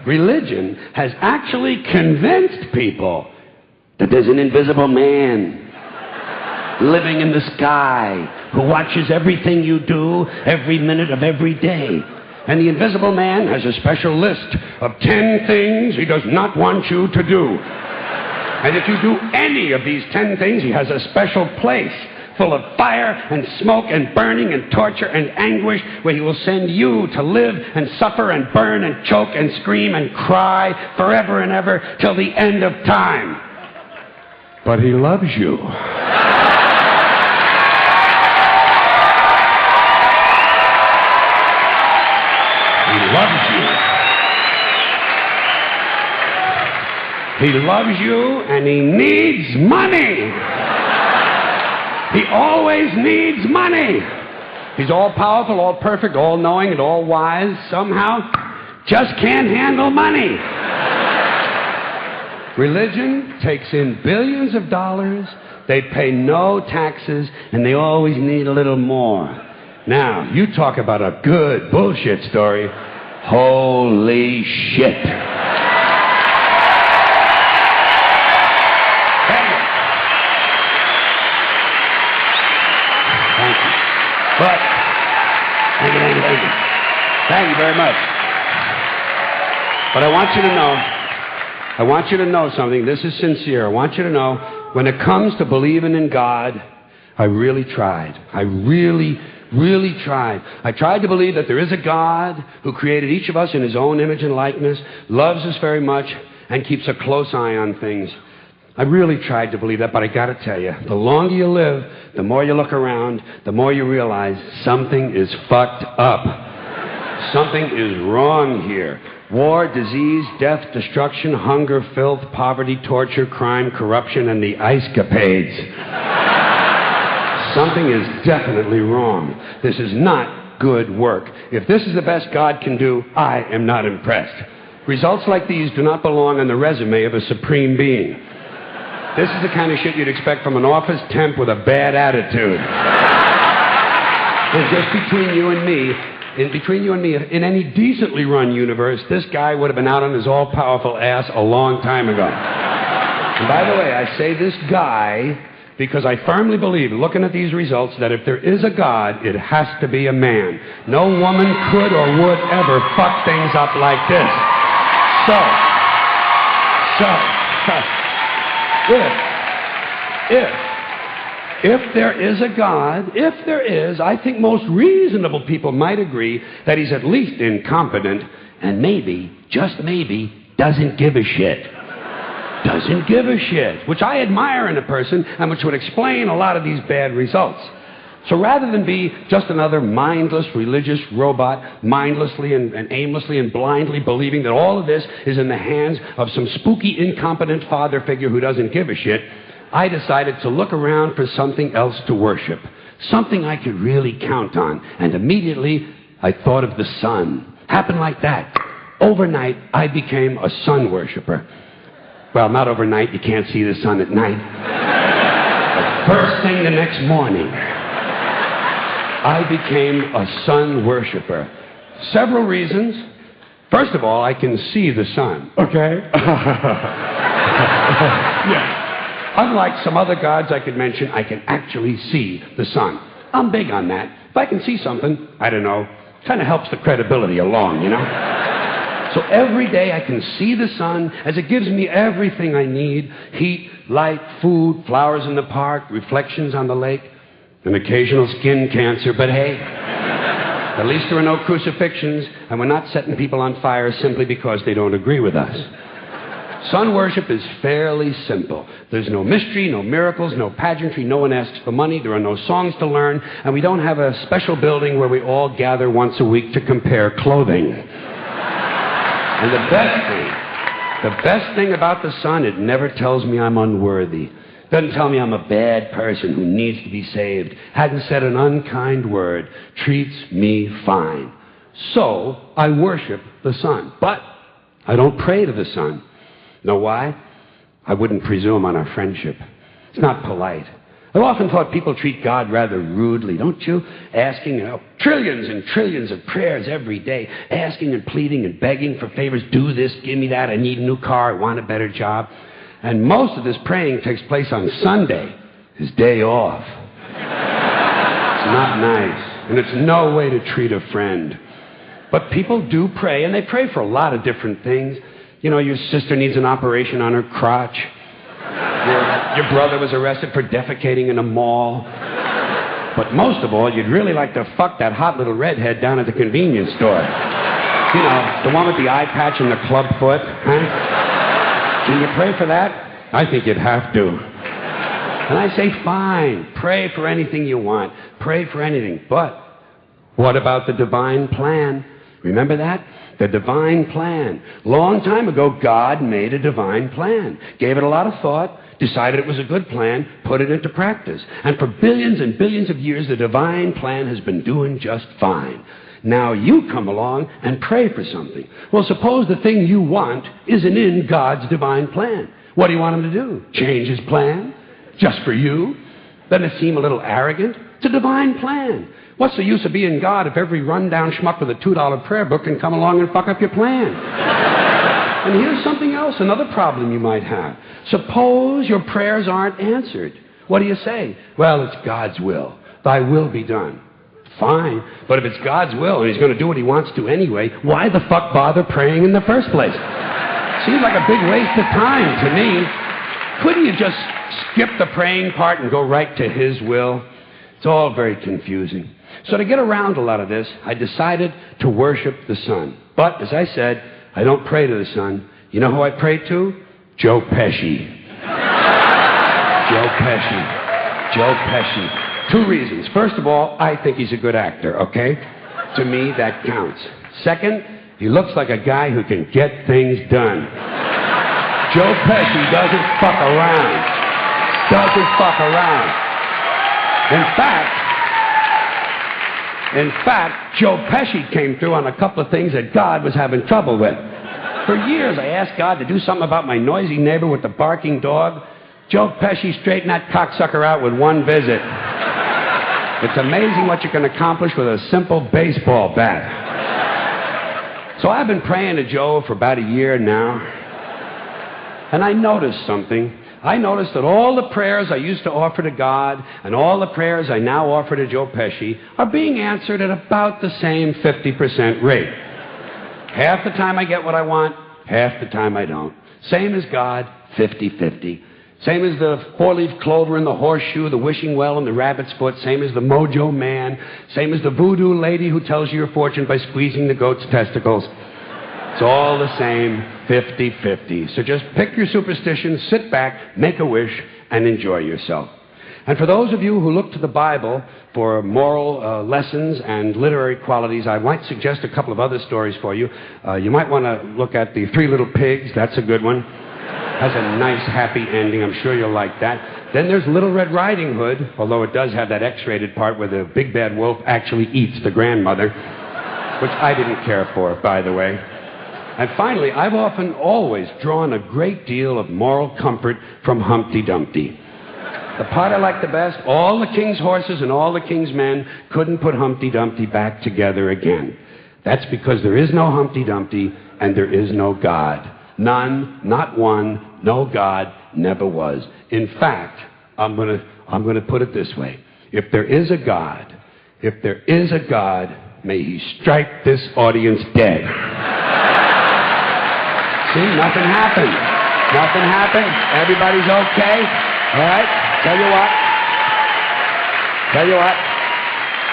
religion has actually convinced people that there's an invisible man living in the sky who watches everything you do every minute of every day. And the invisible man has a special list of 10 things he does not want you to do. And if you do any of these 10 things, he has a special place full of fire and smoke and burning and torture and anguish where he will send you to live and suffer and burn and choke and scream and cry forever and ever till the end of time. But he loves you. He loves you. He loves you and he needs money. He always needs money. He's all powerful, all perfect, all knowing, and all wise. Somehow, just can't handle money. Religion takes in billions of dollars. They pay no taxes, and they always need a little more. Now, you talk about a good bullshit story. Holy shit. Thank you. But, thank you very much. But I want you to know something. This is sincere. I want you to know, when it comes to believing in God, I really tried. I really tried. I tried to believe that there is a God who created each of us in his own image and likeness, loves us very much, and keeps a close eye on things. I really tried to believe that, but I gotta tell you, the longer you live, the more you look around, the more you realize something is fucked up. Something is wrong here. War, disease, death, destruction, hunger, filth, poverty, torture, crime, corruption, and the ice-capades. Something is definitely wrong. This is not good work. If this is the best God can do, I am not impressed. Results like these do not belong on the resume of a supreme being. This is the kind of shit you'd expect from an office temp with a bad attitude. And just between you and me, in any decently run universe, this guy would have been out on his all-powerful ass a long time ago. And by the way, I say this guy because I firmly believe, looking at these results, that if there is a God, it has to be a man. No woman could or would ever fuck things up like this. If there is a God, I think most reasonable people might agree that he's at least incompetent and maybe, just maybe, doesn't give a shit. Doesn't give a shit, which I admire in a person and which would explain a lot of these bad results. So rather than be just another mindless religious robot, mindlessly and aimlessly and blindly believing that all of this is in the hands of some spooky, incompetent father figure who doesn't give a shit, I decided to look around for something else to worship, something I could really count on. And immediately, I thought of the sun. Happened like that. Overnight, I became a sun worshiper. Well, not overnight. You can't see the sun at night. But first thing the next morning, I became a sun worshiper. Several reasons. First of all, I can see the sun. Okay? Yeah. Unlike some other gods I could mention, I can actually see the sun. I'm big on that. If I can see something, I don't know, kind of helps the credibility along, you know? So every day I can see the sun as it gives me everything I need. Heat, light, food, flowers in the park, reflections on the lake, an occasional skin cancer. But hey, at least there are no crucifixions, and we're not setting people on fire simply because they don't agree with us. Sun worship is fairly simple. There's no mystery, no miracles, no pageantry. No one asks for money. There are no songs to learn. And we don't have a special building where we all gather once a week to compare clothing. And the best thing about the sun, it never tells me I'm unworthy. Doesn't tell me I'm a bad person who needs to be saved. Hadn't said an unkind word. Treats me fine. So I worship the sun. But I don't pray to the sun. Know why? I wouldn't presume on our friendship. It's not polite. I've often thought people treat God rather rudely, don't you? Asking, trillions and trillions of prayers every day, asking and pleading and begging for favors. Do this, give me that, I need a new car, I want a better job. And most of this praying takes place on Sunday, his day off. It's not nice, and it's no way to treat a friend. But people do pray, and they pray for a lot of different things. You know, your sister needs an operation on her crotch. Your brother was arrested for defecating in a mall. But most of all, you'd really like to fuck that hot little redhead down at the convenience store. You know, the one with the eye patch and the club foot. Huh? Can you pray for that? I think you'd have to. And I say, fine, pray for anything you want. Pray for anything. But what about the divine plan? Remember that? The divine plan. Long time ago, God made a divine plan. Gave it a lot of thought, decided it was a good plan, put it into practice. And for billions and billions of years, the divine plan has been doing just fine. Now you come along and pray for something. Well, suppose the thing you want isn't in God's divine plan. What do you want him to do? Change his plan? Just for you? Doesn't it seem a little arrogant? It's a divine plan. What's the use of being God if every rundown schmuck with a $2 prayer book can come along and fuck up your plan? And here's something else, another problem you might have. Suppose your prayers aren't answered. What do you say? Well, it's God's will. Thy will be done. Fine, but if it's God's will and he's going to do what he wants to anyway, why the fuck bother praying in the first place? Seems like a big waste of time to me. Couldn't you just skip the praying part and go right to his will? It's all very confusing. So to get around a lot of this, I decided to worship the sun. But, as I said, I don't pray to the sun. You know who I pray to? Joe Pesci. Joe Pesci. Joe Pesci. 2 reasons. First of all, I think he's a good actor, okay? To me, that counts. Second, he looks like a guy who can get things done. Joe Pesci doesn't fuck around. Doesn't fuck around. In fact, Joe Pesci came through on a couple of things that God was having trouble with. For years, I asked God to do something about my noisy neighbor with the barking dog. Joe Pesci straightened that cocksucker out with 1 visit. It's amazing what you can accomplish with a simple baseball bat. So I've been praying to Joe for about a year now, and I noticed something. I noticed that all the prayers I used to offer to God and all the prayers I now offer to Joe Pesci are being answered at about the same 50% rate. Half the time I get what I want, half the time I don't. Same as God, 50-50. Same as the 4-leaf clover and the horseshoe, the wishing well and the rabbit's foot. Same as the mojo man. Same as the voodoo lady who tells you your fortune by squeezing the goat's testicles. It's all the same, 50-50. So just pick your superstition, sit back, make a wish, and enjoy yourself. And for those of you who look to the Bible for moral lessons and literary qualities, I might suggest a couple of other stories for you. You might want to look at The 3 Little Pigs. That's a good one. Has a nice, happy ending. I'm sure you'll like that. Then there's Little Red Riding Hood, although it does have that X-rated part where the big bad wolf actually eats the grandmother, which I didn't care for, by the way. And finally, I've often always drawn a great deal of moral comfort from Humpty Dumpty. The part I like the best, all the king's horses and all the king's men couldn't put Humpty Dumpty back together again. That's because there is no Humpty Dumpty and there is no God. None, not one, no God, never was. In fact, I'm gonna put it this way. If there is a God, may he strike this audience dead. See, nothing happened. Nothing happened. Everybody's okay. All right? Tell you what.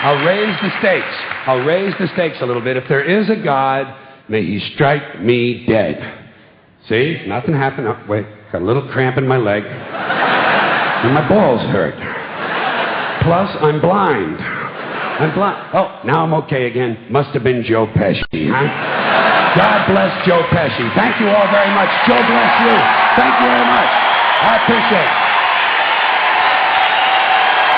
I'll raise the stakes a little bit. If there is a God, may he strike me dead. See? Nothing happened. Oh, wait. Got a little cramp in my leg. And my balls hurt. Plus, I'm blind. Oh, now I'm okay again. Must have been Joe Pesci, huh? God bless Joe Pesci. Thank you all very much. Joe bless you. Thank you very much. I appreciate it.